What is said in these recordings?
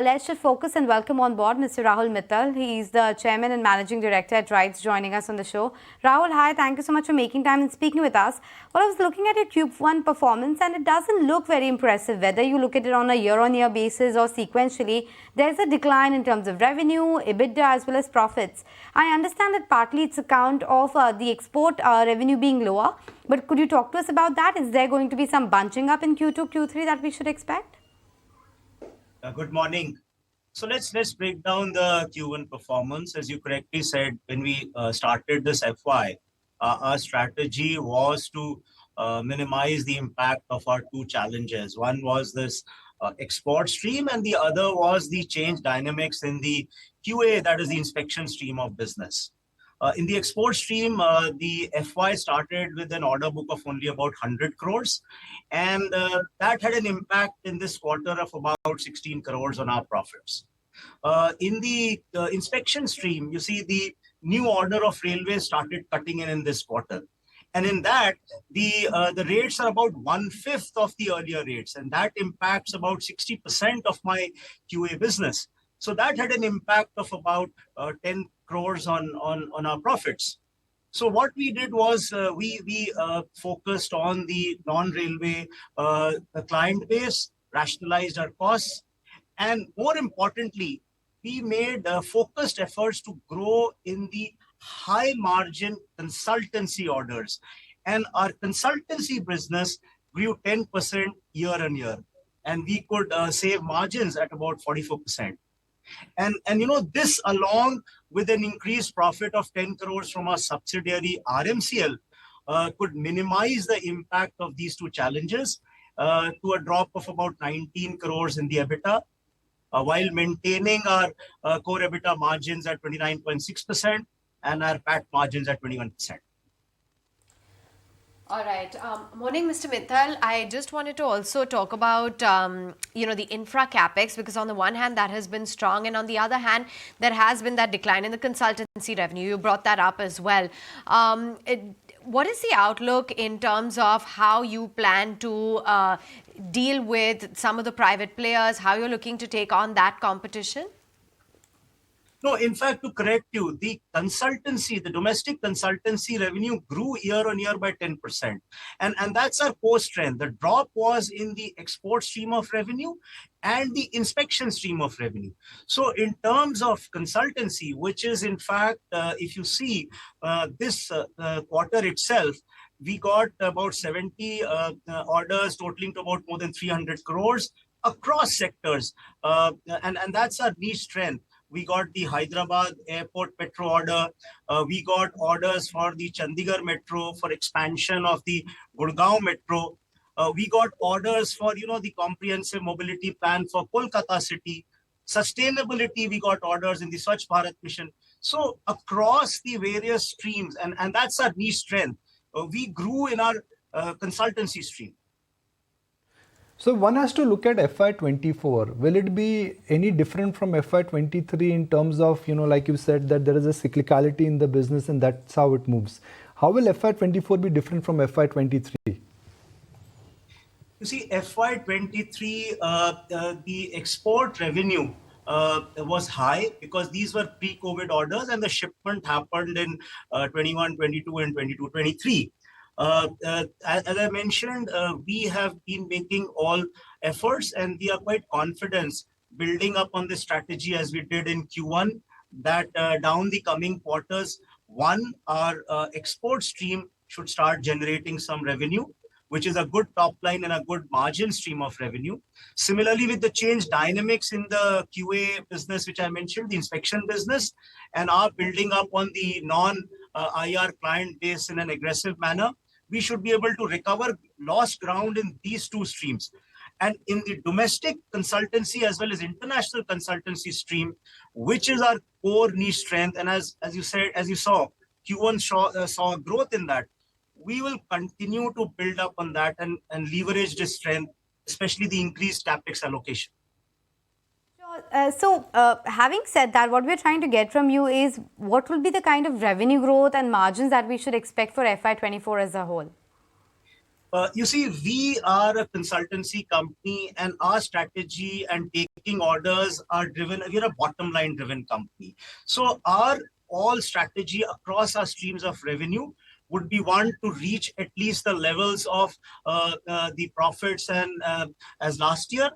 Let's just focus and welcome on board Mr. Rahul Mithal. He is the Chairman and Managing Director at Rites, joining us on the show. Rahul, hi. Thank you so much for making time and speaking with us. Well, I was looking at your Q1 performance and it doesn't look very impressive. Whether you look at it on a year-on-year basis or sequentially, there's a decline in terms of revenue, EBITDA as well as profits. I understand that partly it's account of the export revenue being lower. But could you talk to us about that? Is there going to be some bunching up in Q2, Q3 that we should expect? Good morning. So let's break down the Q1 performance. As you correctly said, when we started this FY, our strategy was to minimize the impact of our two challenges. One was this export stream, and the other was the change dynamics in the QA, that is the inspection stream of business. In the export stream, the FY started with an order book of only about 100 crores. And that had an impact in this quarter of about 16 crores on our profits. In the inspection stream, you see the new order of railways started cutting in this quarter. And in that, the rates are about 1/5 of the earlier rates. And that impacts about 60% of my QA business. So that had an impact of about 10 crores on our profits. So what we did was we focused on the non-railway client base, rationalized our costs, and more importantly, we made focused efforts to grow in the high margin consultancy orders. And our consultancy business grew 10% year on year. And we could save margins at about 44%. And this, along with an increased profit of 10 crores from our subsidiary RMCL, could minimize the impact of these two challenges to a drop of about 19 crores in the EBITDA, while maintaining our core EBITDA margins at 29.6% and our PAT margins at 21%. All right. Morning, Mr. Mithal. I just wanted to also talk about, the infra capex, because on the one hand, that has been strong. And on the other hand, there has been that decline in the consultancy revenue. You brought that up as well. What is the outlook in terms of how you plan to deal with some of the private players, how you're looking to take on that competition? No, in fact, to correct you, the domestic consultancy revenue grew year on year by 10%. And that's our core strength. The drop was in the export stream of revenue and the inspection stream of revenue. So in terms of consultancy, which is in fact, if you see this quarter itself, we got about 70 orders totaling to about more than 300 crores across sectors. And that's our niche strength. We got the Hyderabad Airport Metro order. We got orders for the Chandigarh Metro for expansion of the Gurgaon Metro. We got orders for, the comprehensive mobility plan for Kolkata city. Sustainability, we got orders in the Swachh Bharat mission. So across the various streams, and that's our niche strength, we grew in our consultancy stream. So one has to look at FY24. Will it be any different from FY23 in terms of, like you said, that there is a cyclicality in the business and that's how it moves? How will FY24 be different from FY23? You see, FY23, the export revenue was high because these were pre-COVID orders and the shipment happened in 21, 22 and 22, 23. As I mentioned, we have been making all efforts and we are quite confident building up on this strategy as we did in Q1 that down the coming quarters, our export stream should start generating some revenue, which is a good top line and a good margin stream of revenue. Similarly, with the change dynamics in the QA business, which I mentioned, the inspection business, and our building up on the non-IR client base in an aggressive manner, we should be able to recover lost ground in these two streams. And in the domestic consultancy as well as international consultancy stream, which is our core niche strength, and as you saw, Q1 saw growth in that, we will continue to build up on that and leverage this strength, especially the increased capex allocation. So having said that, what we're trying to get from you is what will be the kind of revenue growth and margins that we should expect for FY24 as a whole? You see, we are a consultancy company, and our strategy and taking orders are driven. We're a bottom line driven company. So our all strategy across our streams of revenue would be one to reach at least the levels of the profits and as last year,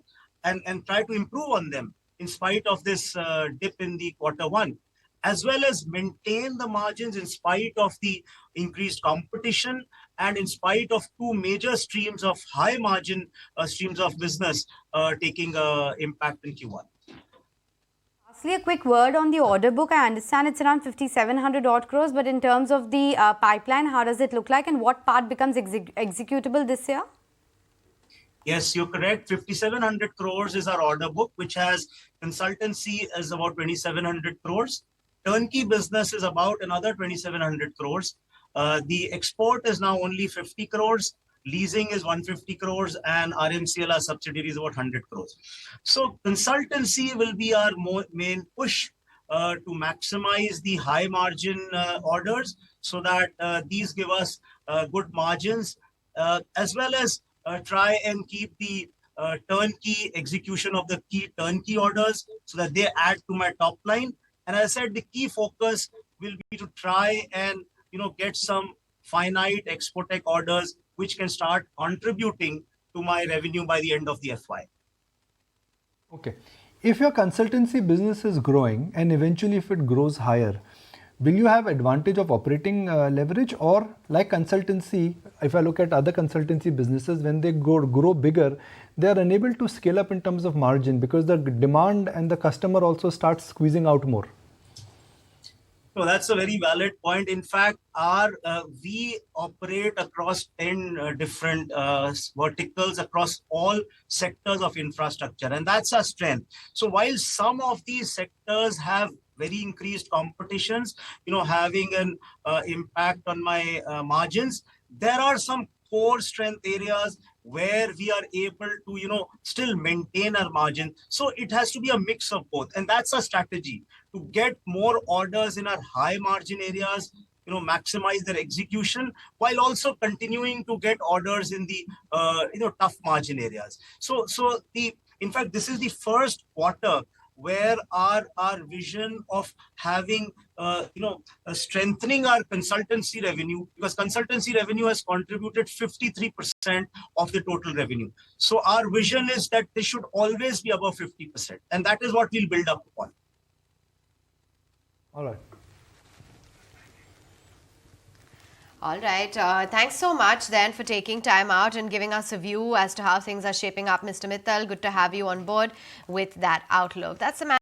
and try to improve on them in spite of this dip in the Q1, as well as maintain the margins in spite of the increased competition and in spite of two major streams of high margin streams of business taking impact in Q1. Lastly, a quick word on the order book. I understand it's around 5,700 odd crores, but in terms of the pipeline, how does it look like and what part becomes executable this year? Yes, you're correct. 5,700 crores is our order book, which has consultancy as about 2,700 crores. Turnkey business is about another 2,700 crores. The export is now only 50 crores. Leasing is 150 crores, and RMCL, our subsidiary, is about 100 crores. So consultancy will be our main push to maximize the high margin orders, so that these give us good margins, as well as try and keep the turnkey execution of the key turnkey orders, so that they add to my top line. And as I said, the key focus will be to try and get some finite export-tech orders which can start contributing to my revenue by the end of the FY. Okay. If your consultancy business is growing and eventually if it grows higher, will you have advantage of operating leverage? Or like consultancy, if I look at other consultancy businesses, when they grow bigger, they are unable to scale up in terms of margin because the demand and the customer also starts squeezing out more. So that's a very valid point. In fact, we operate across 10 different verticals across all sectors of infrastructure, and that's our strength. So while some of these sectors have very increased competitions, having an impact on my margins, there are some core strength areas where we are able to, still maintain our margin. So it has to be a mix of both. And that's our strategy, to get more orders in our high margin areas, maximize their execution while also continuing to get orders in the, tough margin areas. So in fact, this is the first quarter where our vision of having, strengthening our consultancy revenue, because consultancy revenue has contributed 53% of the total revenue. So our vision is that they should always be above 50%. And that is what we'll build up upon. All right. All right. Thanks so much then for taking time out and giving us a view as to how things are shaping up, Mr. Mithal. Good to have you on board with that outlook. That's the